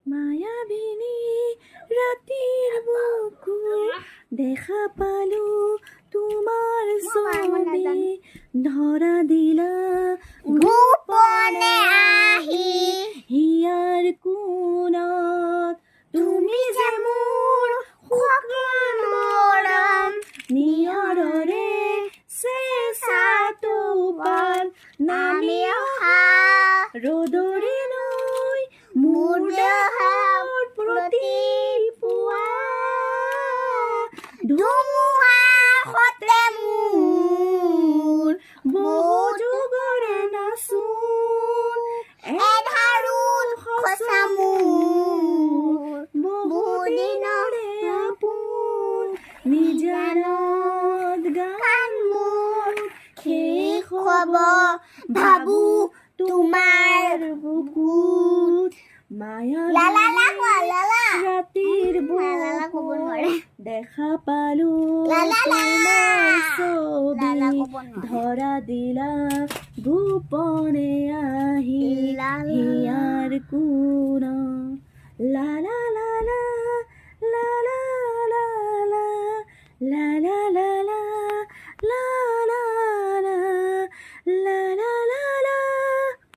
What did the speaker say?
মায়াবিনী ৰাতেৰ বুকুৰ দেখা পালো তোমাৰ ছবি ধৰা দিলা গোপনে আহি হিয়াৰ কোণত তুমি যে মোৰ সপোন মৰম নিয়ৰৰে চেঁচাটো পাল নামি অহা ৰ'দৰে নৈ মোৰ দেহৰ প্ৰতি পুৱা ধুমুহাৰ সতে মোৰ বহু যুগৰে নাচোন এধাৰোত খচা মোৰ বহু দিনৰে আপোন নিজানত গান মোৰ শেষ হ'ব ভাবো তোমাৰ বুকুত মায়া লালা কোৱা লালা ৰাতিৰ লালা ক'ব নোৱাৰে দেখা পালো লালা তোমাৰ লালা ছবি ক'ব নোৱাৰে ধৰা দিলা গোপনে আহি হিয়াৰ কোণ লা লা লা লা লা লা লা লা লা